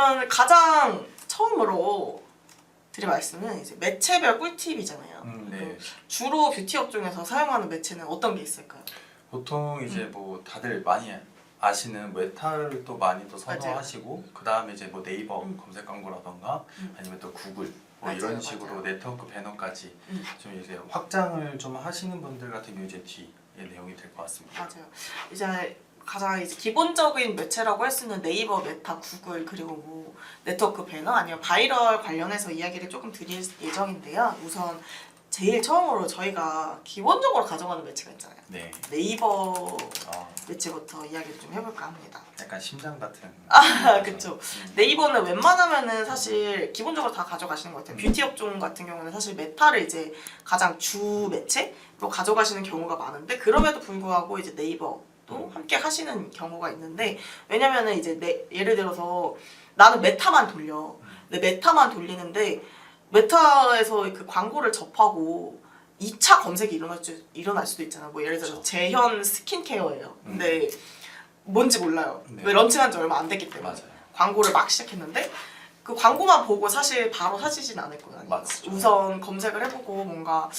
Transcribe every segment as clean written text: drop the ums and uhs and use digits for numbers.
그러면 가장 처음으로 드릴 말씀은 이제 매체별 꿀팁이잖아요. 네. 주로 뷰티 업종에서 사용하는 매체는 어떤 게 있을까요? 보통 이제 뭐 다들 많이 아시는 메타를 또 많이 또 선호하시고 그 다음에 이제 뭐 네이버 검색 광고라던가 아니면 또 구글 뭐 맞아요, 이런 식으로 맞아요. 네트워크 배너까지 좀 이제 확장을 좀 하시는 분들 같은 경우 이제 뒤에 내용이 될 것 같습니다. 맞아요. 이제 가장 이제 기본적인 매체라고 할 수 있는 네이버, 메타, 구글 그리고 뭐 네트워크 배너 아니면 바이럴 관련해서 이야기를 조금 드릴 예정인데요. 우선 제일 처음으로 저희가 기본적으로 가져가는 매체가 있잖아요. 네. 네이버 아, 매체부터 이야기를 좀 해볼까 합니다. 약간 심장 같은. 그쵸. 네이버는 웬만하면은 사실 기본적으로 다 가져가시는 것 같아요. 뷰티 업종 같은 경우는 사실 메타를 이제 가장 주 매체로 가져가시는 경우가 많은데 그럼에도 불구하고 이제 네이버도 함께 하시는 경우가 있는데 왜냐면은 이제 예를 들어서 나는 메타만 돌려. 근데 메타만 돌리는데 메타에서 그 광고를 접하고 2차 검색이 일어날 수도 있잖아. 뭐 예를 들어서 그렇죠. 재현 스킨케어예요. 근데 뭔지 몰라요. 네. 왜 런칭한 지 얼마 안 됐기 때문에 맞아요. 광고를 막 시작했는데 그 광고만 보고 사실 바로 사지진 않을 거예요. 맞죠. 우선 검색을 해보고 뭔가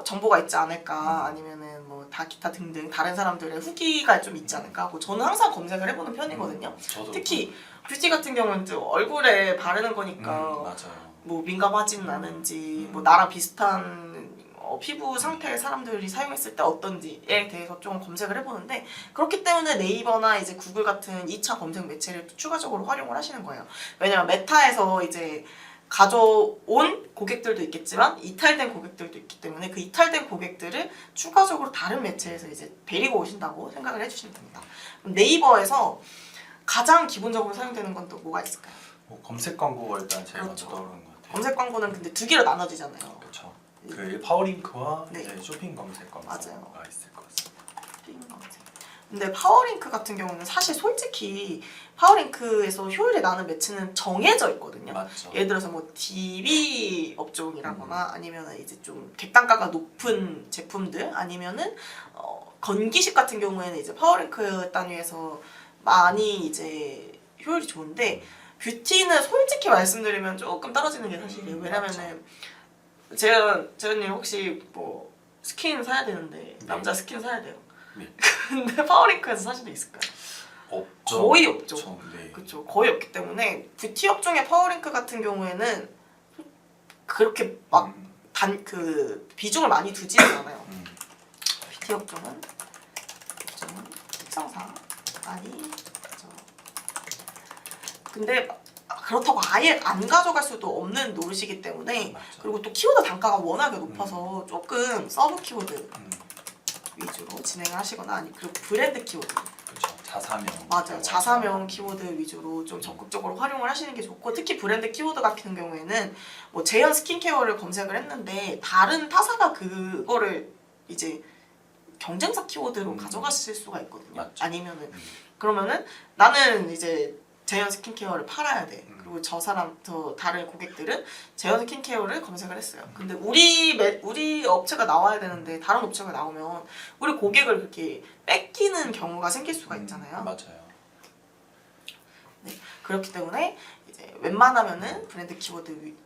정보가 있지 않을까 아니면은 뭐 다 기타 등등 다른 사람들의 후기가 좀 있지 않을까 하고 저는 항상 검색을 해보는 편이거든요. 저도 특히 뷰티 같은 경우는 또 얼굴에 바르는 거니까 맞아요. 뭐 민감하지는 않은지 뭐 나랑 비슷한 피부 상태의 사람들이 사용했을 때 어떤지에 대해서 좀 검색을 해보는데 그렇기 때문에 네이버나 이제 구글 같은 2차 검색 매체를 또 추가적으로 활용을 하시는 거예요. 왜냐면 메타에서 이제 가져온 고객들도 있겠지만 이탈된 고객들도 있기 때문에 그 이탈된 고객들을 추가적으로 다른 매체에서 이제 데리고 오신다고 생각을 해주시면 됩니다. 그럼 네이버에서 가장 기본적으로 사용되는 건 또 뭐가 있을까요? 뭐 검색 광고가 일단 제일 그렇죠. 먼저 떠오르는 것 같아요. 검색 광고는 근데 두 개로 나눠지잖아요. 그렇죠. 그 파워링크와 네. 이제 쇼핑 검색 검색가 맞아요. 있을 것 같습니다. 근데 파워링크 같은 경우는 사실 솔직히 파워링크에서 효율이 나는 매체는 정해져 있거든요. 맞죠. 예를 들어서 뭐 DB 업종이라거나 아니면 이제 좀 객단가가 높은 제품들 아니면은 건기식 같은 경우에는 이제 파워링크 단위에서 많이 이제 효율이 좋은데 뷰티는 솔직히 말씀드리면 조금 떨어지는 게 사실이에요. 왜냐면은 재현님 혹시 뭐 스킨 사야 되는데 남자 스킨 사야 돼요. 네. 근데 파워링크에서 사실 수 있을까요? 없죠. 거의 없죠. 네. 그렇죠. 거의 없기 때문에 뷰티 업종의 파워링크 같은 경우에는 그렇게 막 그 비중을 많이 두지는 않아요. 뷰티 업종은 특성상 많이 그렇죠. 근데 그렇다고 아예 안 가져갈 수도 없는 노릇이기 때문에 맞죠. 그리고 또 키워드 단가가 워낙에 높아서 조금 서브 키워드 위주로 진행하시거나 아니 그리고 브랜드 키워드 그렇죠. 자사명. 맞아요. 자사명 키워드 위주로 좀 적극적으로 활용을 하시는 게 좋고 특히 브랜드 키워드 같은 경우에는 뭐 제현 스킨케어를 검색을 했는데 다른 타사가 그거를 이제 경쟁사 키워드로 가져가실 수가 있거든요. 맞죠. 아니면은 그러면은 나는 이제 제현 스킨케어를 팔아야 돼. 그리고 저 다른 고객들은 제현 스킨케어를 검색을 했어요. 근데 우리 업체가 나와야 되는데 다른 업체가 나오면 우리 고객을 그렇게 뺏기는 경우가 생길 수가 있잖아요. 맞아요. 네, 그렇기 때문에 이제 웬만하면은 브랜드 키워드를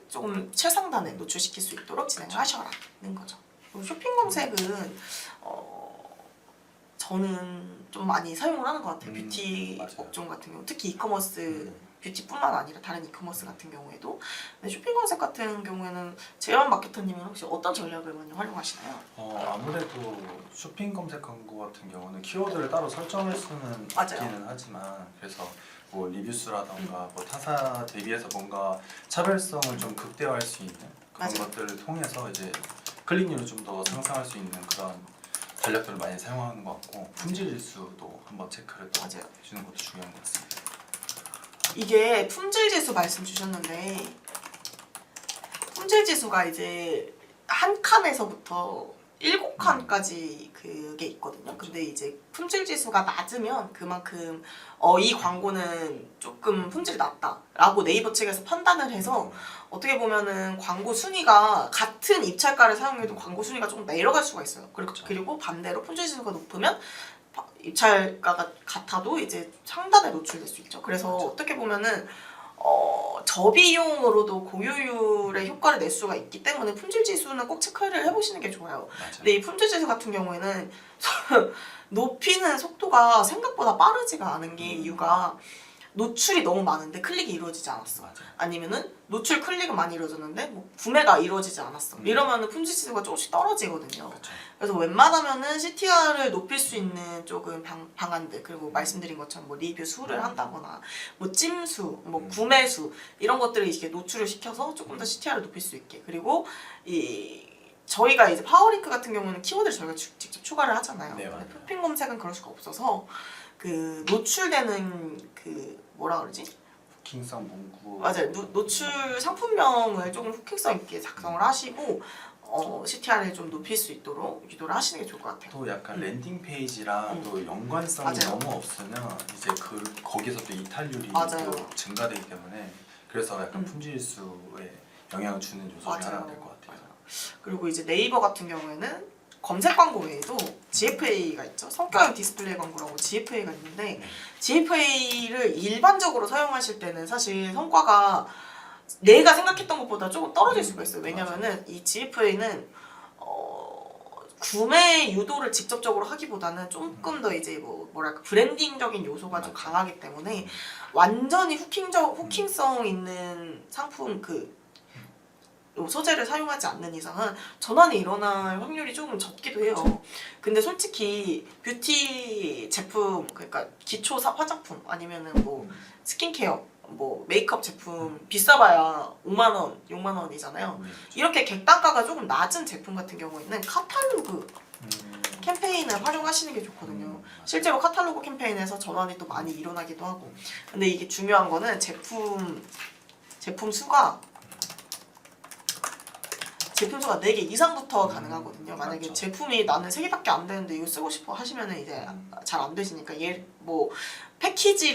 조금 최상단에 노출시킬 수 있도록 진행하셔라는 거죠. 그리고 쇼핑 검색은 저는 좀 많이 사용을 하는 것 같아요. 뷰티 맞아요. 업종 같은 경우 특히 이커머스 뷰티뿐만 아니라 다른 이커머스 같은 경우에도 근데 쇼핑 검색 같은 경우에는 재현 마케터님은 혹시 어떤 전략을 많이 활용하시나요? 아무래도 쇼핑 검색 광고 같은 경우는 키워드를 따로 설정할 수는 없기는 하지만 그래서 뭐 리뷰수라던가 뭐 타사 대비해서 뭔가 차별성을 좀 극대화할 수 있는 그런 맞아요. 것들을 통해서 이제 클릭률을 좀 더 상승할 수 있는 그런 전략들을 많이 사용하는 것 같고 품질 지수도 한번 체크를 또 맞아요. 해주는 것도 중요한 것 같습니다. 이게 품질 지수 말씀 주셨는데 품질 지수가 이제 한 칸에서부터 7칸까지 그게 있거든요. 근데 이제 품질 지수가 낮으면 그만큼 이 광고는 조금 품질이 낮다라고 네이버 측에서 판단을 해서 어떻게 보면은 광고 순위가 같은 입찰가를 사용해도 광고 순위가 조금 내려갈 수가 있어요. 그리고 반대로 품질 지수가 높으면 입찰가가 같아도 이제 상단에 노출될 수 있죠. 그래서 어떻게 보면은 저비용으로도 고효율의 효과를 낼 수가 있기 때문에 품질 지수는 꼭 체크를 해보시는 게 좋아요. 맞아요. 근데 이 품질 지수 같은 경우에는 높이는 속도가 생각보다 빠르지가 않은 게 이유가 노출이 너무 많은데 클릭이 이루어지지 않았어. 맞아요. 아니면은 노출 클릭은 많이 이루어졌는데 뭐 구매가 이루어지지 않았어. 이러면은 품질 지수가 조금씩 떨어지거든요. 그쵸. 그래서 웬만하면은 CTR을 높일 수 있는 조금 방안들, 그리고 말씀드린 것처럼 뭐 리뷰 수를 한다거나 뭐 찜수, 뭐 구매수 이런 것들을 이렇게 노출을 시켜서 조금 더 CTR을 높일 수 있게. 그리고 저희가 이제 파워링크 같은 경우는 키워드를 저희가 직접 추가를 하잖아요. 네, 근데 맞아요. 쇼핑 검색은 그럴 수가 없어서 그 노출되는 그 뭐라 그러지? 후킹성 문구. 맞아요. 노출 상품명을 조금 후킹성 있게 작성을 하시고 CTR을 좀 높일 수 있도록 유도를 하시는 게 좋을 것 같아요. 또 약간 랜딩 페이지랑 또 연관성이 맞아요. 너무 없으면 이제 거기서 또 이탈률이 맞아요. 또 증가되기 때문에 그래서 약간 품질수에 영향을 주는 요소 중에 하나가 될 것 같아요. 맞아요. 그리고 이제 네이버 같은 경우에는 검색 광고 외에도 GFA가 있죠. 성격형 디스플레이 광고라고 GFA가 있는데 GFA를 일반적으로 사용하실 때는 사실 성과가 내가 생각했던 것보다 조금 떨어질 수가 있어요. 왜냐면은 이 GFA는 구매 유도를 직접적으로 하기보다는 조금 더 이제 뭐랄까 브랜딩적인 요소가 좀 강하기 때문에 완전히 후킹성 있는 상품 소재를 사용하지 않는 이상은 전환이 일어날 확률이 조금 적기도 해요. 근데 솔직히 뷰티 제품, 그러니까 기초 화장품 아니면은 뭐 스킨케어, 뭐 메이크업 제품 비싸봐야 5만 원, 6만 원이잖아요. 이렇게 객단가가 조금 낮은 제품 같은 경우에는 카탈로그 캠페인을 활용하시는 게 좋거든요. 실제로 카탈로그 캠페인에서 전환이 또 많이 일어나기도 하고. 근데 이게 중요한 거는 제품 수가 4개 이상부터 가능하거든요. 만약에 그렇죠. 제품이 나는 3개밖에 안 되는데 이거 쓰고 싶어 하시면은 이제 잘 안 되시니까 뭐 패키지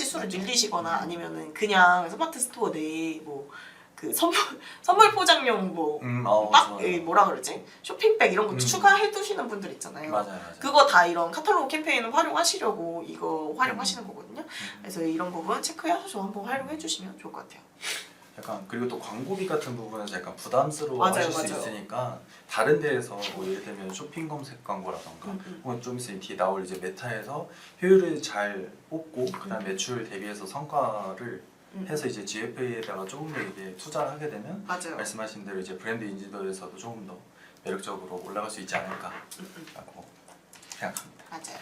수를 늘리시거나 아니면은 그냥 스마트 스토어 내에 뭐 그 선물 포장용 뭐라 그러지? 쇼핑백 이런 거 추가해 두시는 분들 있잖아요. 맞아요. 그거 다 이런 카탈로그 캠페인을 활용하시려고 이거 활용하시는 거거든요. 그래서 이런 부분 체크해서 한번 활용해 주시면 좋을 것 같아요. 약간 그리고 또 광고비 같은 부분에서 약간 부담스러워 맞아요, 하실 수 맞아요. 있으니까 다른 데에서 뭐 예를 들면 쇼핑 검색 광고라던가 혹은 좀 있으면 뒤에 나올 이제 메타에서 효율을 잘 뽑고 그다음 매출 대비해서 성과를 해서 이제 GFA에다가 조금 더 이게 투자를 하게 되면 맞아요. 말씀하신 대로 이제 브랜드 인지도에서도 조금 더 매력적으로 올라갈 수 있지 않을까라고 생각합니다. 맞아요.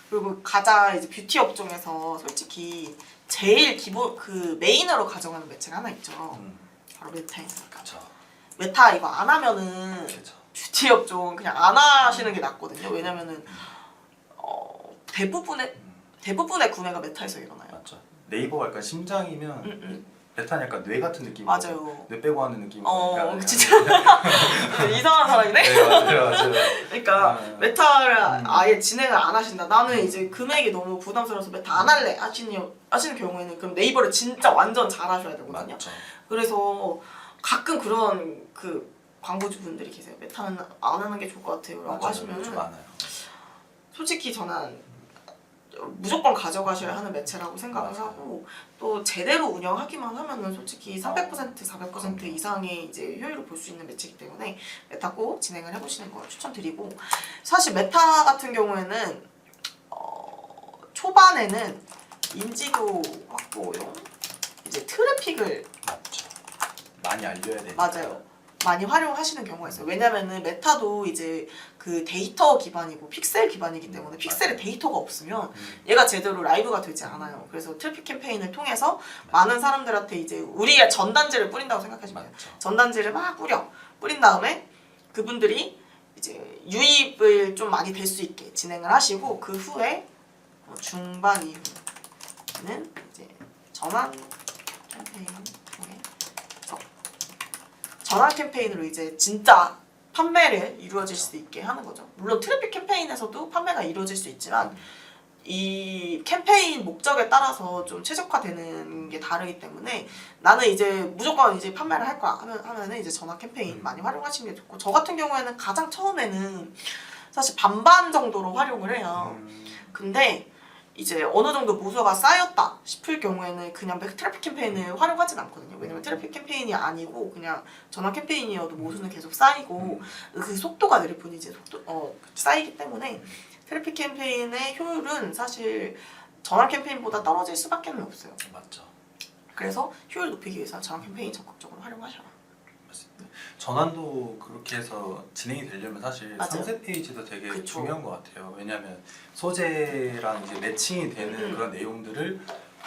그리고 가장 이제 뷰티 업종에서 솔직히 제일 기본 메인으로 가져가는 매체가 하나 있죠. 바로 메타예요. 그렇죠. 메타 이거 안 하면은 그렇죠. 뷰티 업종 그냥 안 하시는 게 낫거든요. 왜냐면은 대부분의 구매가 메타에서 일어나요. 맞죠. 네이버가 약간 심장이면 메타는 약간 뇌 같은 느낌. 맞아요. 뇌 빼고 하는 느낌. 진짜 이상한 사람이네. 네, 맞아요. 그러니까 메타를 아예 진행을 안 하신다. 나는 이제 금액이 너무 부담스러워서 메타 안 할래 하시는 경우에는 그럼 네이버를 진짜 완전 잘 하셔야 되거든요. 맞죠. 그래서 가끔 그런 광고주분들이 계세요. 메타는 안 하는 게 좋을 것 같아요. 라고 하시면 좀 많아요. 솔직히 저는 무조건 가져가셔야 하는 매체라고 생각을 맞아요. 하고 또 제대로 운영하기만 하면은 솔직히 300%, 400% 이상의 이제 효율을 볼 수 있는 매체이기 때문에 메타 꼭 진행을 해보시는 걸 추천드리고 사실 메타 같은 경우에는 초반에는 인지도 확보용 이제 트래픽을 맞죠. 많이 알려야 되니까. 맞아요. 많이 활용하시는 경우가 있어요. 왜냐면은 메타도 이제 그 데이터 기반이고 픽셀 기반이기 때문에 픽셀에 데이터가 없으면 얘가 제대로 라이브가 되지 않아요. 그래서 트래픽 캠페인을 통해서 많은 사람들한테 이제 우리가 전단지를 뿌린다고 생각하시면 돼요. 전단지를 막 뿌린 다음에 그분들이 이제 유입을 좀 많이 될 수 있게 진행을 하시고 그 후에 중반 이후는 이제 전환 캠페인 전환 캠페인으로 이제 진짜 판매를 이루어질 수 있게 하는 거죠. 물론 트래픽 캠페인에서도 판매가 이루어질 수 있지만 이 캠페인 목적에 따라서 좀 최적화되는 게 다르기 때문에 나는 이제 무조건 이제 판매를 할 거야 하면은 이제 전환 캠페인 많이 활용하시는 게 좋고 저 같은 경우에는 가장 처음에는 사실 반반 정도로 활용을 해요. 근데 이제 어느 정도 모수가 쌓였다 싶을 경우에는 그냥 트래픽 캠페인을 활용하진 않거든요. 왜냐면 트래픽 캠페인이 아니고 그냥 전화 캠페인이어도 모수는 계속 쌓이고 그 속도가 느릴 뿐이지 쌓이기 때문에 트래픽 캠페인의 효율은 사실 전화 캠페인보다 떨어질 수밖에 없어요. 맞죠. 그래서 효율 높이기 위해서 전화 캠페인 적극적으로 활용하셔라. 맞습니다. 전환도 그렇게 해서 진행이 되려면 사실 맞아요. 상세 페이지도 되게 그쵸. 중요한 것 같아요. 왜냐하면 소재랑 이제 매칭이 되는 그런 내용들을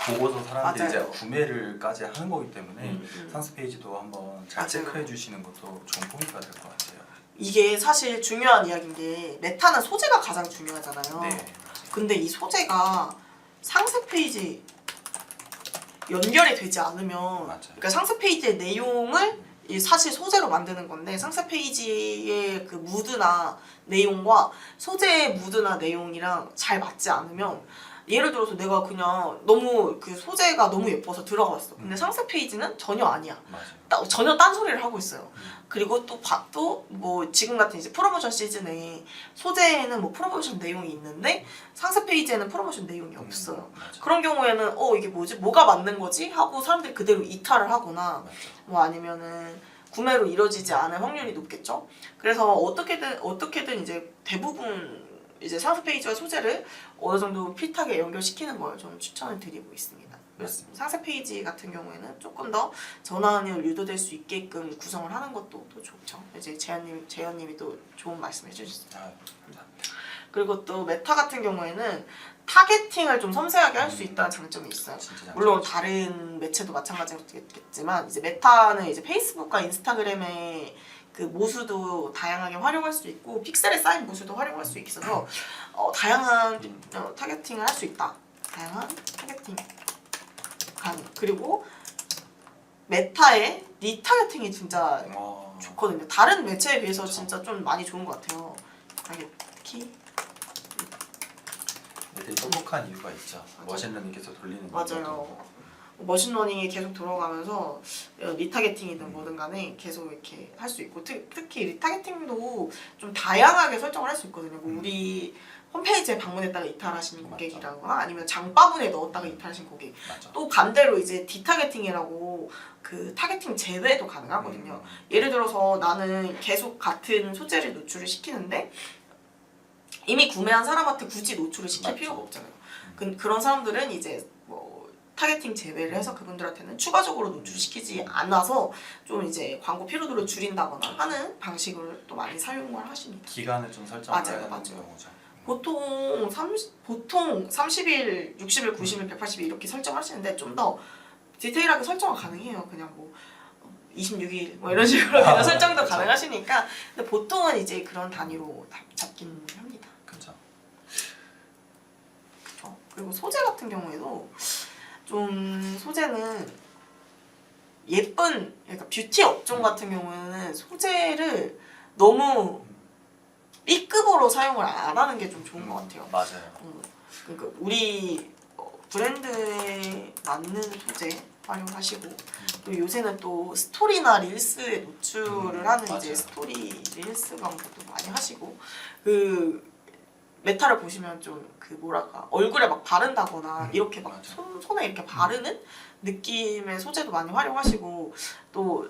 보고서 사람들이 맞아요. 이제 구매를까지 하는 거기 때문에 음. 상세 페이지도 한번 잘 맞아요. 체크해 주시는 것도 좋은 포인트가 될 것 같아요. 이게 사실 중요한 이야기인 게 메타는 소재가 가장 중요하잖아요. 네. 근데 이 소재가 상세 페이지 연결이 되지 않으면 맞아요. 그러니까 상세 페이지의 내용을 이 사실 소재로 만드는 건데 상세 페이지의 그 무드나 내용과 소재의 무드나 내용이랑 잘 맞지 않으면 예를 들어서 내가 그냥 너무 그 소재가 너무 예뻐서 들어갔어. 근데 상세 페이지는 전혀 아니야. 맞아요. 전혀 딴소리를 하고 있어요. 그리고 또 뭐 지금 같은 이제 프로모션 시즌에 소재에는 뭐 프로모션 내용이 있는데 상세 페이지에는 프로모션 내용이 없어요. 맞아요. 그런 경우에는 이게 뭐지? 뭐가 맞는 거지? 하고 사람들이 그대로 이탈을 하거나 맞아요. 뭐 아니면은 구매로 이루어지지 않을 확률이 높겠죠. 그래서 어떻게든 이제 대부분 이제 상세 페이지와 소재를 어느 정도 핏하게 연결시키는 걸 좀 추천을 드리고 있습니다. 맞습니다. 상세 페이지 같은 경우에는 조금 더 전환을 유도될 수 있게끔 구성을 하는 것도 또 좋죠. 이제 재현님이 또 좋은 말씀 해주셨어요. 아, 감사합니다. 그리고 또 메타 같은 경우에는 타겟팅을 좀 섬세하게 할 수 있다는 장점이 있어요. 진짜 물론 다른 매체도 마찬가지겠지만 이제 메타는 이제 페이스북과 인스타그램의 그 모수도 다양하게 활용할 수 있고 픽셀에 쌓인 모수도 활용할 수 있어서 다양한 타겟팅을 할 수 있다. 다양한 타겟팅 가능. 그리고 메타의 리타겟팅이 진짜 좋거든요. 다른 매체에 비해서 그쵸. 진짜 좀 많이 좋은 것 같아요. 타겟팅. 되게 똑똑한 이유가 있죠. 맞아요. 머신러닝 계속 돌리는 맞아요. 이유도. 머신러닝이 계속 돌아가면서 리타겟팅이든 뭐든 간에 계속 이렇게 할 수 있고 특히 리타겟팅도 좀 다양하게 설정을 할 수 있거든요. 뭐 우리 홈페이지에 방문했다가 이탈하신 맞죠. 고객이라거나 아니면 장바구니에 넣었다가 이탈하신 고객 맞죠. 또 반대로 이제 디타겟팅이라고 그 타겟팅 제외도 가능하거든요. 예를 들어서 나는 계속 같은 소재를 노출을 시키는데 이미 구매한 사람한테 굳이 노출을 시킬 맞죠. 필요가 없잖아요. 그런 사람들은 이제 뭐 타겟팅 제외를 해서 그분들한테는 추가적으로 노출시키지 않아서 좀 이제 광고 피로도를 줄인다거나 하는 방식을 또 많이 사용을 하십니다. 기간을 좀 설정해야 맞아요, 되는 맞아요. 경우죠. 보통 30일, 60일, 90일, 180일 이렇게 설정하시는데 좀 더 디테일하게 설정은 가능해요. 그냥 뭐 26일 뭐 이런 식으로 그냥 설정도 그쵸. 가능하시니까 근데 보통은 이제 그런 단위로 잡긴 합니다. 그렇죠. 그렇죠. 그리고 소재 같은 경우에도 좀 소재는 예쁜 그러니까 뷰티 업종 같은 경우에는 소재를 너무 B급으로 사용을 안 하는 게 좀 좋은 것 같아요. 맞아요. 그러니까 우리 브랜드에 맞는 소재 활용하시고 또 요새는 또 스토리나 릴스에 노출을 하는 맞아요. 이제 스토리 릴스 광고도 많이 하시고 그 메타를 보시면 좀 그 뭐랄까 얼굴에 막 바른다거나 이렇게 막 손에 이렇게 바르는 느낌의 소재도 많이 활용하시고 또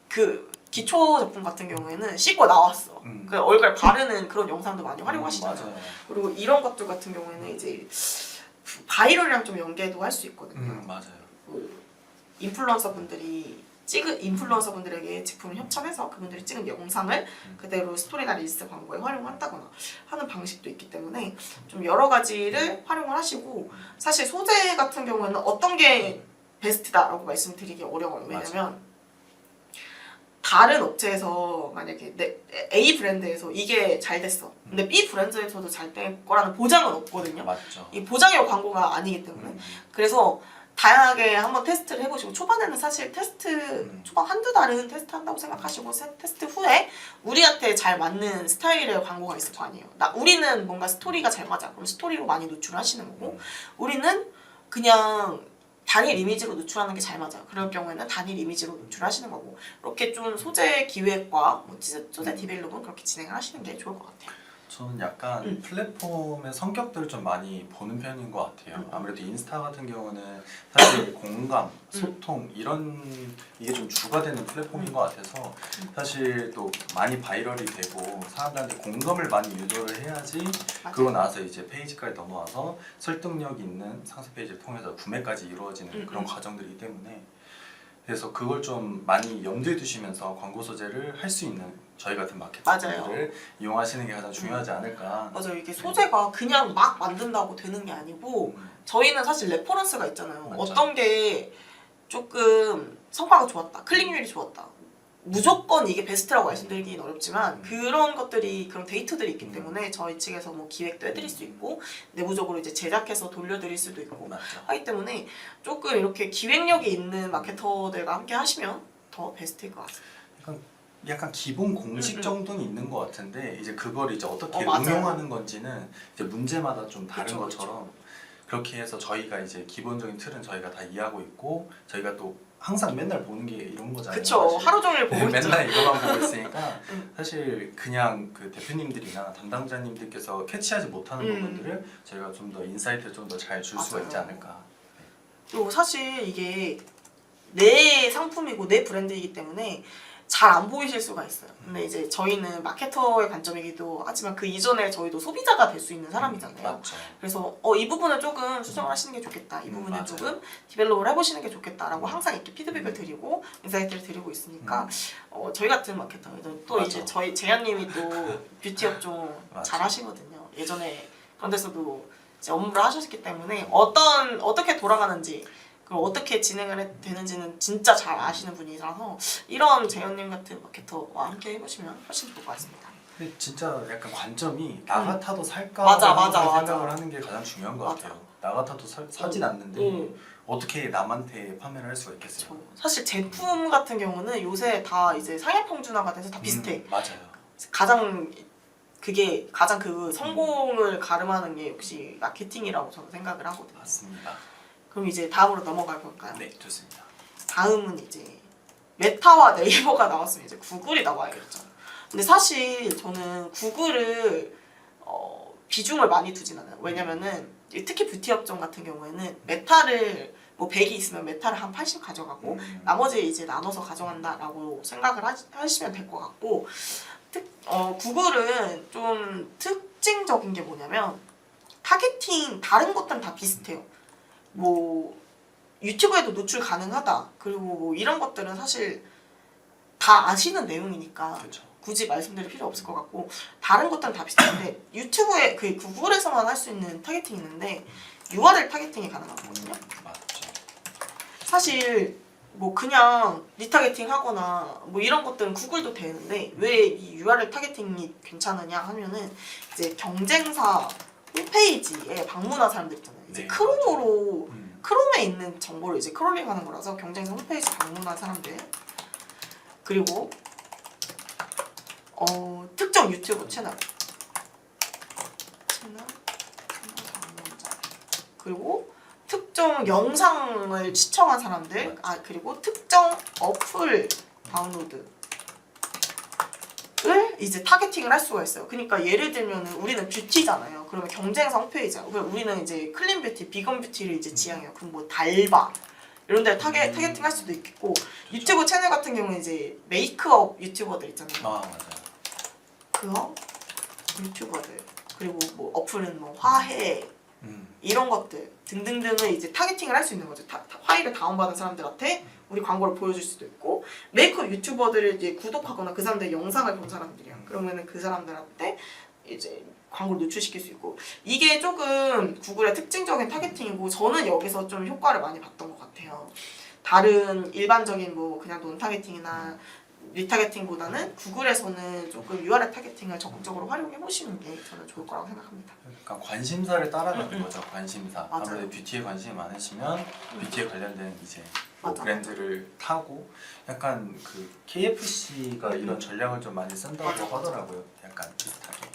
그 기초 제품 같은 경우에는 씻고 나왔어. 그 얼굴에 바르는 그런 영상도 많이 활용하시잖아요. 맞아요. 그리고 이런 것들 같은 경우에는 이제 바이럴이랑 좀 연계도 할 수 있거든요. 맞아요. 인플루언서분들에게 제품을 협찬해서 그분들이 찍은 영상을 그대로 스토리나 릴스 광고에 활용한다거나 하는 방식도 있기 때문에 좀 여러 가지를 활용을 하시고 사실 소재 같은 경우에는 어떤 게 베스트다라고 말씀드리기 어려워요. 왜냐면 다른 업체에서 만약에 A 브랜드에서 이게 잘 됐어. 근데 B 브랜드에서도 잘 될 거라는 보장은 없거든요. 맞죠. 이 보장형 광고가 아니기 때문에 그래서 다양하게 한번 테스트를 해보시고 초반에는 사실 초반 한두 달은 테스트한다고 생각하시고 테스트 후에 우리한테 잘 맞는 스타일의 광고가 있을 거 아니에요. 우리는 뭔가 스토리가 잘 맞아. 그럼 스토리로 많이 노출을 하시는 거고 우리는 그냥 단일 이미지로 노출하는 게 잘 맞아요. 그럴 경우에는 단일 이미지로 노출하시는 거고 이렇게 좀 소재 기획과 뭐 소재 디벨롭은 그렇게 진행을 하시는 게 좋을 것 같아요. 저는 약간 플랫폼의 성격들을 좀 많이 보는 편인 것 같아요. 아무래도 인스타 같은 경우는 사실 공감, 소통 이게 좀 주가 되는 플랫폼인 것 같아서 사실 또 많이 바이럴이 되고 사람들한테 공감을 많이 유도를 해야지 그러고 나서 이제 페이지까지 넘어와서 설득력 있는 상세 페이지를 통해서 구매까지 이루어지는 그런 과정들이기 때문에 그래서 그걸 좀 많이 염두에 두시면서 광고 소재를 할 수 있는 저희 같은 마케터들을 이용하시는 게 가장 중요하지 않을까. 맞아요. 이게 소재가 그냥 막 만든다고 되는 게 아니고 저희는 사실 레퍼런스가 있잖아요. 맞죠. 어떤 게 조금 성과가 좋았다, 클릭률이 좋았다, 무조건 이게 베스트라고 말씀드리긴 어렵지만 그런 것들이 그런 데이터들이 있기 때문에 저희 측에서 뭐 기획도 해드릴 수 있고 내부적으로 이제 제작해서 돌려드릴 수도 있고 맞죠. 하기 때문에 조금 이렇게 기획력이 있는 마케터들과 함께 하시면 더 베스트일 것 같습니다. 약간 기본 공식 정도는 있는 것 같은데 이제 그걸 이제 어떻게 맞아요. 응용하는 건지는 이제 문제마다 좀 다른 그쵸, 것처럼 그렇게 해서 저희가 이제 기본적인 틀은 저희가 다 이해하고 있고 저희가 또 항상 맨날 보는 게 이런 거잖아요. 그쵸. 사실. 하루 종일 보고 있죠. 맨날 이거만 보고 있으니까 사실 그냥 그 대표님들이나 담당자님들께서 캐치하지 못하는 부분들을 저희가 좀 더 인사이트를 좀 더 잘 줄 수가 있지 않을까. 그리고 사실 이게 내 상품이고 내 브랜드이기 때문에 잘 안 보이실 수가 있어요. 근데 이제 저희는 마케터의 관점이기도 하지만 그 이전에 저희도 소비자가 될 수 있는 사람이잖아요. 맞죠. 그래서 이 부분을 조금 수정을 하시는 게 좋겠다. 이 부분을 맞아요. 조금 디벨롭을 해보시는 게 좋겠다라고 항상 이렇게 피드백을 드리고 인사이트를 드리고 있으니까 저희 같은 마케터는 또 맞아. 이제 저희 재현님이 또 뷰티 업종 맞아. 잘 하시거든요. 예전에 그런 데서도 이제 업무를 하셨기 때문에 어떻게 돌아가는지 그리고 어떻게 진행을 되는지는 진짜 잘 아시는 분이라서 이런 재현님 같은 마케터와 함께 해보시면 훨씬 좋을 것 같습니다. 근데 진짜 약간 관점이 나 같아도 살까 맞아. 생각을 하는 게 가장 중요한 것 같아요. 나 같아도 사진 않는데 어떻게 남한테 판매를 할 수가 있겠어요? 사실 제품 같은 경우는 요새 다 이제 상향 평준화가 돼서 다 비슷해. 맞아요. 가장 그 성공을 가름하는 게 역시 마케팅이라고 저는 생각을 하거든요. 맞습니다. 그럼 이제 다음으로 넘어가 볼까요? 네, 좋습니다. 다음은 이제 메타와 네이버가 나왔으면 이제 구글이 나와야겠죠. 근데 사실 저는 구글을 비중을 많이 두진 않아요. 왜냐면은 특히 뷰티 업종 같은 경우에는 메타를 뭐 100이 있으면 메타를 한 80 가져가고 나머지 이제 나눠서 가져간다라고 생각을 하시면 될 것 같고 구글은 좀 특징적인 게 뭐냐면 타겟팅 다른 것들은 다 비슷해요. 뭐 유튜브에도 노출 가능하다. 그리고 뭐 이런 것들은 사실 다 아시는 내용이니까 그렇죠. 굳이 말씀드릴 필요 없을 것 같고 다른 것들은 다 비슷한데 유튜브에 그 구글에서만 할 수 있는 타겟팅이 있는데 URL 타겟팅이 가능하거든요. 맞죠. 사실 뭐 그냥 리타겟팅 하거나 뭐 이런 것들은 구글도 되는데 왜 이 URL 타겟팅이 괜찮으냐 하면은 이제 경쟁사 홈페이지에 방문한 사람들 있잖아요. 이제 네, 크롬으로 크롬에 있는 정보를 이제 크롤링하는 거라서 경쟁사 홈페이지 방문한 사람들 그리고 특정 유튜브 채널 방문자 그리고 특정 영상을 시청한 사람들 그리고 특정 어플 다운로드를 이제 타겟팅을 할 수가 있어요. 그러니까 예를 들면 우리는 뷰티잖아요. 그러면 경쟁사 홈페이지야. 그럼 우리는 이제 클린 뷰티, 비건 뷰티를 이제 지향해요. 그럼 뭐 달바 이런 데를 타겟팅 할 수도 있겠고 유튜브 채널 같은 경우는 이제 메이크업 유튜버들 있잖아요. 맞아요. 그거 유튜버들 그리고 뭐 어플은 뭐 화해 이런 것들 등등등을 이제 타겟팅을 할 수 있는 거죠. 파일을 다운받은 사람들한테 우리 광고를 보여줄 수도 있고 메이크업 유튜버들을 이제 구독하거나 그 사람들의 영상을 본 사람들이야. 그러면은 그 사람들한테 이제 광고를 노출시킬 수 있고 이게 조금 구글의 특징적인 타겟팅이고 저는 여기서 좀 효과를 많이 봤던 것 같아요. 다른 일반적인 뭐 그냥 논 타겟팅이나 리타겟팅보다는 구글에서는 조금 URL 타겟팅을 적극적으로 활용해 보시는 게 저는 좋을 거라고 생각합니다. 그러니까 관심사를 따라가는 거죠. 관심사. 맞아요. 아무래도 뷰티에 관심이 많으시면 뷰티에 관련된 이제 뭐 맞아. 브랜드를 타고 약간 그 KFC가 이런 전략을 좀 많이 쓴다고 맞아. 하더라고요. 약간 비슷하게.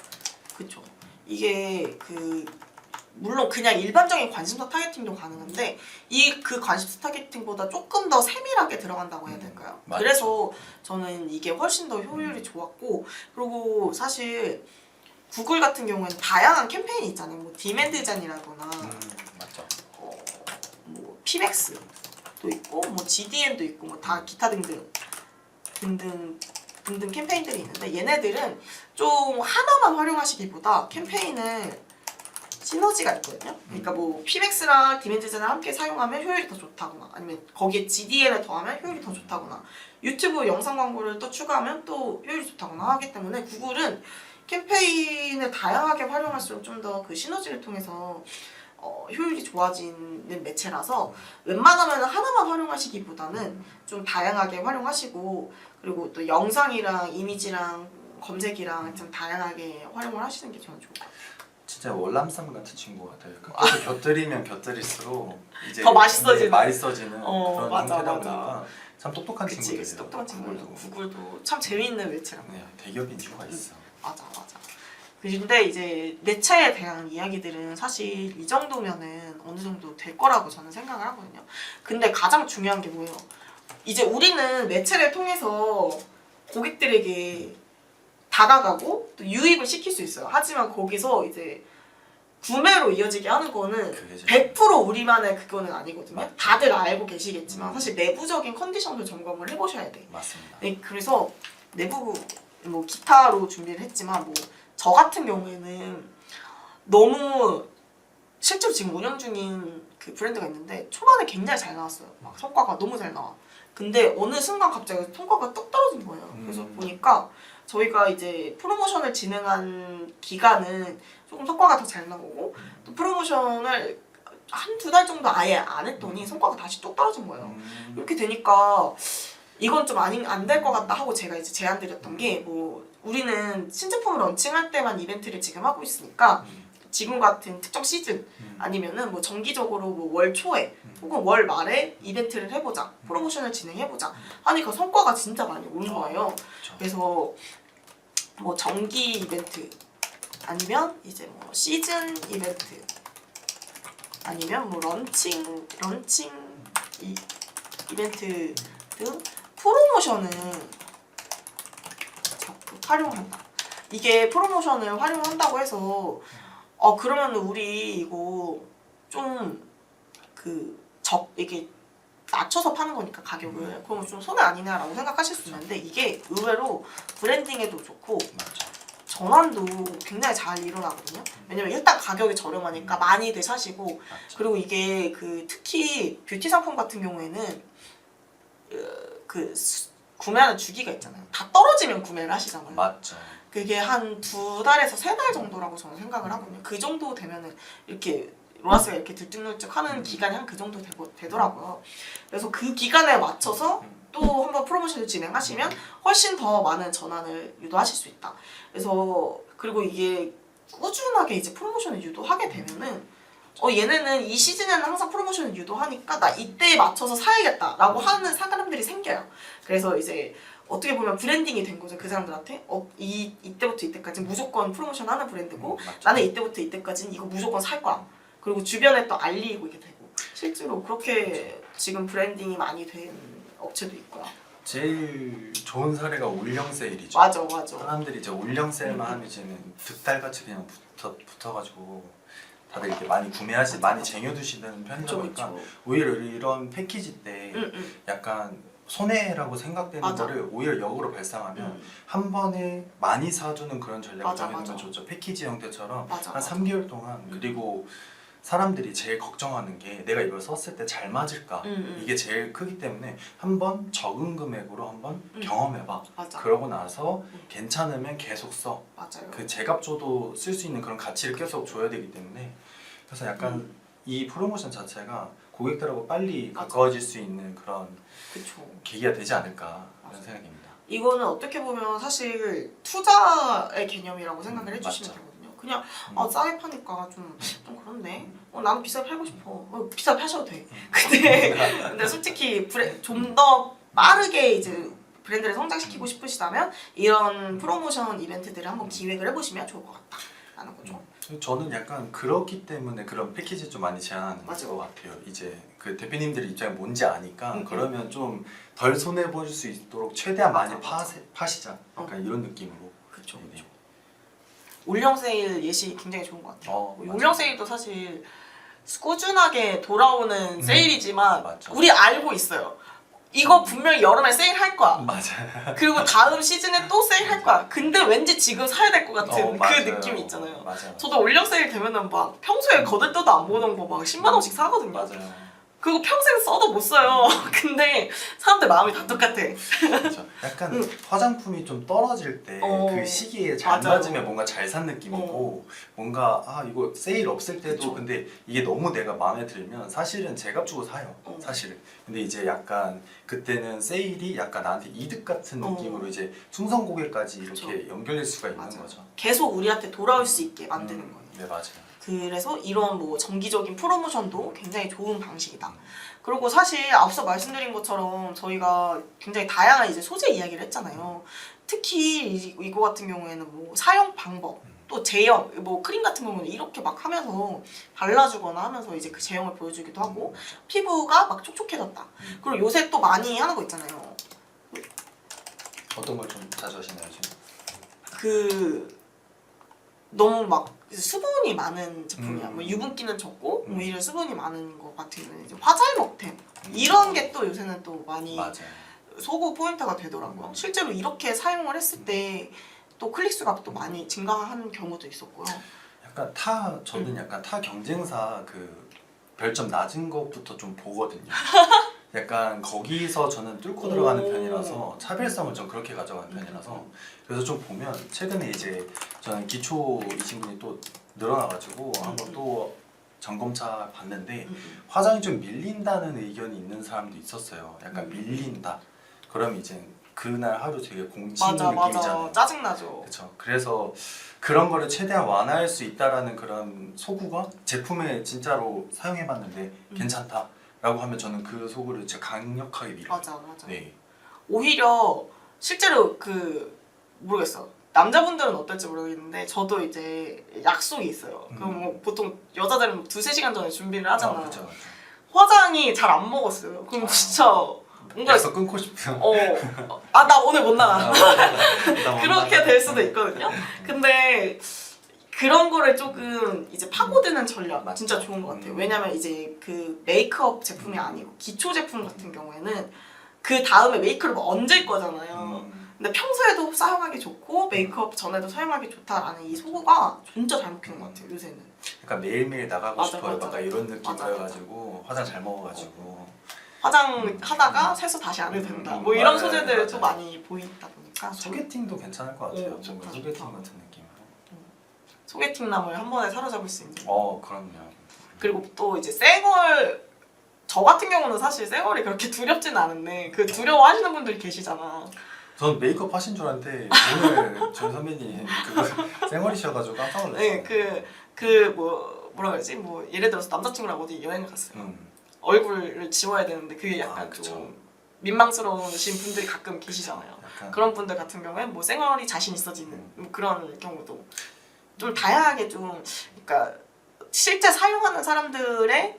그쵸. 이게 물론 그냥 일반적인 관심사 타겟팅도 가능한데 그 관심사 타겟팅보다 조금 더 세밀하게 들어간다고 해야 될까요? 맞죠. 그래서 저는 이게 훨씬 더 효율이 좋았고 그리고 사실 구글 같은 경우에는 다양한 캠페인이 있잖아요. 뭐 디맨드젠이라거나 맞죠. 뭐 피맥스도 있고 뭐 GDN도 있고 뭐 다 기타 등등 캠페인들이 있는데 얘네들은 좀 하나만 활용하시기보다 캠페인을 시너지가 있거든요. 그러니까 뭐 피맥스랑 디맨드젠을 함께 사용하면 효율이 더 좋다거나 아니면 거기에 GDN을 더하면 효율이 더 좋다거나 유튜브 영상 광고를 또 추가하면 또 효율이 좋다거나 하기 때문에 구글은 캠페인을 다양하게 활용할수록 좀 더 그 시너지를 통해서 효율이 좋아지는 매체라서 웬만하면 하나만 활용하시기보다는 좀 다양하게 활용하시고 그리고 또 영상이랑 이미지랑 검색이랑 좀 다양하게 활용을 하시는 게 저는 좋을 것 같아요. 진짜 월남쌈 같은 친구 같아요. 끝까지 곁들이면 곁들일수록 이제 더 맛있어지는. 맛있어지는 그런 맞아, 형태다 맞아. 보니까 참 똑똑한 그치, 친구들이에요. 똑똑한 친구들. 구글도. 구글도 참 재미있는 매체라고. 네, 대기업인 이유가 있어. 맞아. 근데 이제 매체에 대한 이야기들은 사실 이 정도면은 어느 정도 될 거라고 저는 생각을 하거든요. 근데 가장 중요한 게 뭐예요? 이제 우리는 매체를 통해서 고객들에게 다가가고 또 유입을 시킬 수 있어요. 하지만 거기서 이제 구매로 이어지게 하는 거는 100% 우리만의 그거는 아니거든요. 맞죠. 다들 알고 계시겠지만 사실 내부적인 컨디션도 점검을 해보셔야 돼. 맞습니다. 네, 그래서 내부 뭐 기타로 준비를 했지만 뭐 저 같은 경우에는 너무 실제로 지금 운영 중인 그 브랜드가 있는데 초반에 굉장히 잘 나왔어요. 막 성과가 너무 잘 나와. 근데 어느 순간 갑자기 성과가 뚝 떨어진 거예요. 그래서 보니까 저희가 이제 프로모션을 진행한 기간은 조금 성과가 더 잘 나오고 또 프로모션을 한두 달 정도 아예 안 했더니 성과가 다시 뚝 떨어진 거예요. 이렇게 되니까 이건 좀 안 될 것 같다 하고 제가 이제 제안 드렸던 게 뭐 우리는 신제품을 런칭할 때만 이벤트를 지금 하고 있으니까 지금 같은 특정 시즌 아니면은 뭐 정기적으로 뭐 월 초에 혹은 월 말에 이벤트를 해보자 프로모션을 진행해보자 하니까 성과가 진짜 많이 오는 거예요. 그래서 뭐 정기 이벤트 아니면 이제 뭐 시즌 이벤트 아니면 뭐 런칭 이벤트 등 프로모션을 자꾸 활용한다. 이게 프로모션을 활용한다고 해서 그러면 우리 이거 좀 이게 낮춰서 파는 거니까 가격을 그러면 좀 손해 아니냐라고 생각하실 수 있는데 이게 의외로 브랜딩에도 좋고 전환도 굉장히 잘 일어나거든요. 왜냐면 일단 가격이 저렴하니까 많이들 사시고 그리고 이게 특히 뷰티 상품 같은 경우에는 구매하는 주기가 있잖아요. 다 떨어지면 구매를 하시잖아요. 맞죠. 그게 한 2달에서 3달 정도라고 저는 생각을 하거든요. 그 정도 되면은 이렇게 로라스가 이렇게 들쭉날쭉 하는 기간이 한 그 정도 되더라고요. 그래서 그 기간에 맞춰서 또 한번 프로모션을 진행하시면 훨씬 더 많은 전환을 유도하실 수 있다. 그래서 그리고 이게 꾸준하게 이제 프로모션을 유도하게 되면은 얘네는 이 시즌에는 항상 프로모션을 유도하니까 나 이때에 맞춰서 사야겠다라고 하는 사람들이 생겨요. 그래서 이제 어떻게 보면 브랜딩이 된 거죠. 그 사람들한테 이때부터 이때까지 무조건 프로모션 하는 브랜드고 나는 이때부터 이때까지는 이거 무조건 살 거야. 그리고 주변에 또 알리고 이게 되고 실제로 그렇게 지금 브랜딩이 많이 된 업체도 있고요. 제일 좋은 사례가 올영 세일이죠. 맞아. 사람들이 이제 올영 세일만 하면 이제는 득달같이 그냥 붙어가지고 다들 이렇게 많이 많이 쟁여두시는 편이다 보니까 오히려 이런 패키지 때 약간 손해라고 생각되는 거를 오히려 역으로 발상하면 한 번에 많이 사두는 그런 전략을 정해두면 좋죠. 패키지 형태처럼 한 3개월 동안 그리고 사람들이 제일 걱정하는 게 내가 이걸 썼을 때 잘 맞을까 이게 제일 크기 때문에 한번 적은 금액으로 한번 경험해봐. 그러고 나서 괜찮으면 계속 써. 그 제값줘도 쓸 수 있는 그런 가치를 계속 줘야 되기 때문에 그래서 약간 이 프로모션 자체가 고객들하고 빨리 가까워질 수 있는 그런 계기가 되지 않을까 이런 생각입니다. 이거는 어떻게 보면 사실 투자의 개념이라고 생각을 해주시면 되거든요. 그냥 싸게 파니까 좀 그런데 나는 비싸게 팔고 싶어. 비싸게 파셔도 돼. 근데 솔직히 좀 더 빠르게 이제 브랜드를 성장시키고 싶으시다면 이런 프로모션 이벤트들을 한번 기획을 해보시면 좋을 것 같다라는 거죠. 저는 약간 그렇기 때문에 그런 패키지 좀 많이 제안하는 것 같아요. 이제 그 대표님들 입장이 뭔지 아니까 그러면 좀 덜 손해 보실 수 있도록 최대한 많이 파시자. 약간 이런 느낌으로. 그렇죠. 올영 세일 예시 굉장히 좋은 것 같아요. 맞아요. 올영 세일도 사실 꾸준하게 돌아오는 세일이지만 맞죠. 우리 알고 있어요. 이거 분명히 여름에 세일할 거야. 맞아요. 그리고 다음 시즌에 또 세일할 거야. 근데 왠지 지금 사야 될 것 같은 그 맞아요. 느낌이 있잖아요. 맞아요. 저도 올영 세일 되면은 막 평소에 거들떠도 안 보던 거 막 10만 원씩 사거든요. 맞아요. 그거 평생 써도 못 써요. 근데 사람들 마음이 다 똑같아. 그렇죠. 약간 화장품이 좀 떨어질 때 그 시기에 잘 맞아요. 맞으면 뭔가 잘 산 느낌이고 뭔가 이거 세일 없을 때도 그쵸. 근데 이게 너무 내가 마음에 들면 사실은 제값 주고 사요. 사실은. 근데 이제 약간 그때는 세일이 약간 나한테 이득 같은 느낌으로 이제 충성 고객까지 이렇게 그쵸. 연결될 수가 있는 맞아요. 거죠. 계속 우리한테 돌아올 수 있게 만드는 거예요. 네, 맞아요. 그래서 이런 뭐 정기적인 프로모션도 굉장히 좋은 방식이다. 그리고 사실 앞서 말씀드린 것처럼 저희가 굉장히 다양한 이제 소재 이야기를 했잖아요. 특히 이거 같은 경우에는 뭐 사용 방법, 또 제형, 뭐 크림 같은 경우는 이렇게 막 하면서 발라주거나 하면서 이제 그 제형을 보여주기도 하고 피부가 막 촉촉해졌다. 그리고 요새 또 많이 하는 거 있잖아요. 어떤 걸 좀 자주 하시나요 지금? 그 너무 막 수분이 많은 제품이야. 음. 뭐 유분기는 적고 오히려 수분이 많은 것 같은 경우는 이제 화잘먹템 이런 게 또 요새는 또 많이 맞아요. 소구 포인트가 되더라고요. 실제로 이렇게 사용을 했을 때 또 클릭수가 또 많이 증가하는 경우도 있었고요. 약간 저는 약간 타 경쟁사 그 별점 낮은 것부터 좀 보거든요. 약간 거기서 저는 뚫고 들어가는 오. 편이라서 차별성을 좀 그렇게 가져가는 편이라서 그래서 좀 보면 최근에 이제 저는 기초이신 분이 또 늘어나가지고 한번 또 점검차 봤는데 화장이 좀 밀린다는 의견이 있는 사람도 있었어요. 약간 밀린다. 그럼 이제 그날 하루 되게 공치는 느낌이잖아요. 짜증나죠. 그렇죠. 그래서 그런 거를 최대한 완화할 수 있다라는 그런 소구가 제품에 진짜로 사용해봤는데 괜찮다라고 하면 저는 그 소구를 진짜 강력하게 밀어요. 맞아. 네. 오히려 실제로 그 모르겠어. 남자분들은 어떨지 모르겠는데 저도 이제 약속이 있어요. 그럼 뭐 보통 여자들은 2-3시간 전에 준비를 하잖아. 그렇죠. 화장이 잘 안 먹었어요. 그럼 진짜 뭔가 그래서 끊고 싶은. 나 오늘 못 나가. 나 그렇게 될 수도 있거든요. 근데 그런 거를 조금 이제 파고드는 전략 진짜 좋은 것 같아요. 왜냐면 이제 그 메이크업 제품이 아니고 기초 제품 같은 경우에는 그 다음에 메이크업을 얹을 거잖아요. 근데 평소에도 사용하기 좋고 메이크업 전에도 사용하기 좋다라는 이 소구가 진짜 잘 먹히는 것 같아요. 요새는. 그러니까 매일매일 나가고 맞아, 싶어요. 맞아. 약간 이런 느낌이어가지고 맞아. 화장 잘 먹어가지고. 화장하다가 세수 다시 안 해도 된다. 뭐 이런 맞아요, 소재들도 맞아요. 많이 보이다 보니까 소개팅도 괜찮을 것 같아요. 뭔가 좋다, 소개팅 좋다. 같은 느낌으로. 소개팅남을 한 번에 사로잡을 수 있는. 그럼요. 그리고 또 이제 쌩얼 저 같은 경우는 사실 쌩얼이 그렇게 두렵진 않은데 그 두려워하시는 분들이 계시잖아. 전 메이크업 하신 줄 알았는데 오늘 전 선배님 그거 쌩얼이셔가지고 깜짝 놀랐어요. 네, 뭐라 그러지? 뭐 예를 들어서 남자친구랑 어디 여행을 갔어요. 얼굴을 지워야 되는데 그게 약간 그쵸. 좀 민망스러우신 분들이 가끔 계시잖아요. 약간 그런 분들 같은 경우에 뭐 쌩얼이 자신 있어지는 뭐 그런 경우도 좀 다양하게 좀 그러니까 실제 사용하는 사람들의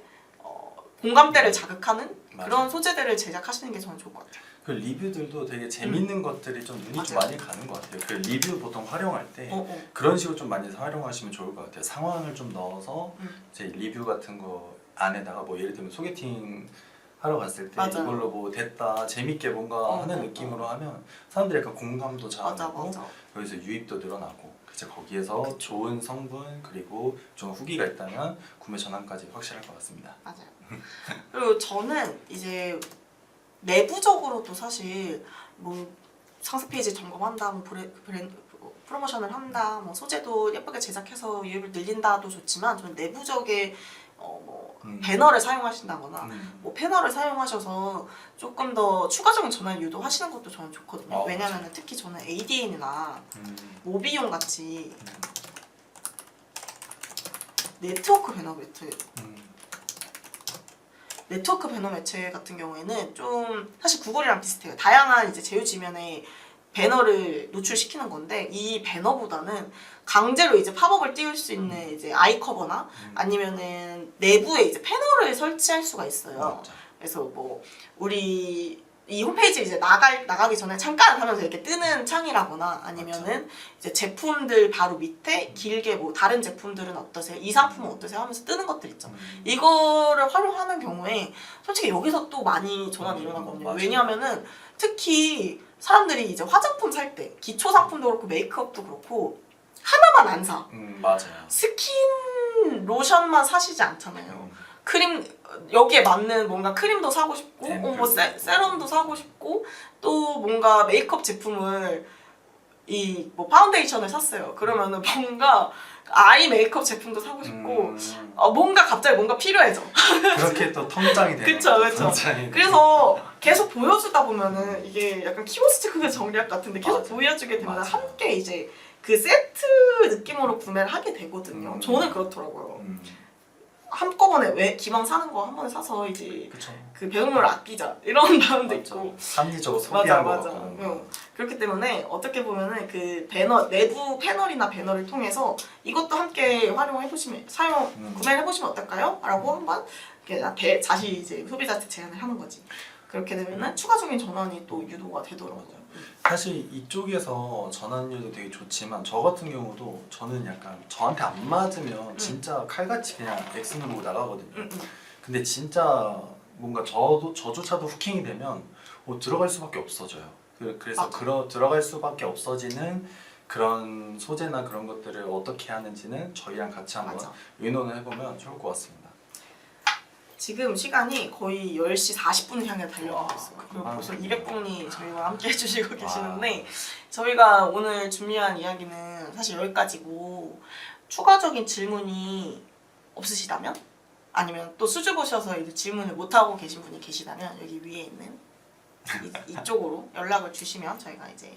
공감대를 자극하는 맞아요. 그런 소재들을 제작하시는 게 저는 좋을 것 같아요. 그 리뷰들도 되게 재밌는 것들이 좀 눈이 좀 맞아요. 많이 가는 것 같아요. 그 리뷰 보통 활용할 때 어. 그런 식으로 좀 많이 활용하시면 좋을 것 같아요. 상황을 좀 넣어서 이제 리뷰 같은 거 안에다가 뭐 예를 들면 소개팅 하러 갔을 때 맞아요. 이걸로 뭐 됐다 재밌게 뭔가 하는 느낌으로 하면 사람들이 약간 공감도 잘하고 맞아. 여기서 유입도 늘어나고 이제 거기에서 좋은 성분 그리고 좋은 후기가 있다면 구매 전환까지 확실할 것 같습니다. 맞아요. 그리고 저는 이제 내부적으로도 사실 뭐 상세 페이지 점검한다, 뭐 브랜드 프로모션을 한다, 뭐 소재도 예쁘게 제작해서 유입을 늘린다도 좋지만 저는 내부적인 배너를 사용하신다거나 뭐 패널을 사용하셔서 조금 더 추가적인 전환을 유도하시는 것도 저는 좋거든요. 왜냐하면 특히 저는 ADN이나 모비용 같이 네트워크 배너 매체 같은 경우에는 좀 사실 구글이랑 비슷해요. 다양한 이제 제휴 지면에 배너를 노출시키는 건데 이 배너보다는 강제로 이제 팝업을 띄울 수 있는 이제 아이 커버나 아니면은 내부에 이제 패널을 설치할 수가 있어요. 그래서 뭐 우리 이 홈페이지 이제 나가기 전에 잠깐 하면서 이렇게 뜨는 창이라거나 아니면은 이제 제품들 바로 밑에 길게 뭐 다른 제품들은 어떠세요? 이 상품은 어떠세요? 하면서 뜨는 것들 있죠. 이거를 활용하는 경우에 솔직히 여기서 또 많이 전환이 일어나거든요. 맞아요. 왜냐하면은 특히 사람들이 이제 화장품 살 때 기초 상품도 그렇고 메이크업도 그렇고 하나만 안 사. 맞아요. 스킨 로션만 사시지 않잖아요. 크림 여기에 맞는 뭔가 크림도 사고 싶고 뭐 세럼도 사고 싶고 또 뭔가 메이크업 제품을 이 뭐 파운데이션을 샀어요. 그러면은 뭔가 아이 메이크업 제품도 사고 싶고 뭔가 갑자기 뭔가 필요해져. 그렇게 또 통장이 되는 그쵸, 그쵸. 통장이 그래서 계속 보여주다 보면은 이게 약간 키오스크 전략 같은데 계속 맞아요. 보여주게 되면 맞아요. 함께 이제 그 세트 느낌으로 구매를 하게 되거든요. 저는 그렇더라고요. 한꺼번에 왜 기왕 사는 거 한 번에 사서 이제 그쵸. 그 배송료를 아끼자 이런 마음도 있고 합리적으로 맞아 소비한 맞아 거 같고. 그렇기 때문에 어떻게 보면은 그 배너 내부 패널이나 배너를 통해서 이것도 함께 활용해 보시면 구매를 해보시면 어떨까요? 라고 한번 이렇게 다시 이제 소비자한테 제안을 하는 거지. 그렇게 되면은 추가적인 전환이 또 유도가 되더라고요. 사실 이쪽에서 전환율도 되게 좋지만 저 같은 경우도 저는 약간 저한테 안 맞으면 진짜 칼같이 그냥 X 누르고 나가거든요. 근데 진짜 뭔가 저조차도 후킹이 되면 들어갈 수밖에 없어져요. 그래서 들어갈 수밖에 없어지는 그런 소재나 그런 것들을 어떻게 하는지는 저희랑 같이 한번 의논을 해보면 좋을 것 같습니다. 지금 시간이 거의 10시 40분을 향해 달려가고 있어요. 그리고 벌써 200분이 저희와 함께 해주시고 계시는데 저희가 오늘 준비한 이야기는 사실 여기까지고 추가적인 질문이 없으시다면 아니면 또 수주 보셔서 이제 질문을 못하고 계신 분이 계시다면 여기 위에 있는 이쪽으로 연락을 주시면 저희가 이제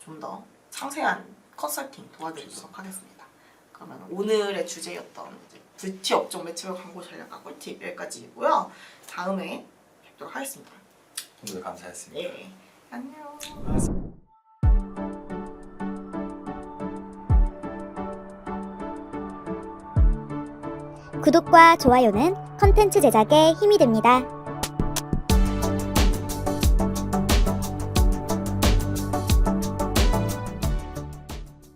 좀 더 상세한 컨설팅 도와드리도록 하겠습니다. 그러면 오늘의 주제였던 이제 뷰티 업종 매체별 광고 전략과 꿀팁 여기까지고요. 다음에 뵙도록 하겠습니다. 오늘 감사했습니다. 예, 안녕. 구독과 좋아요는 컨텐츠 제작에 힘이 됩니다.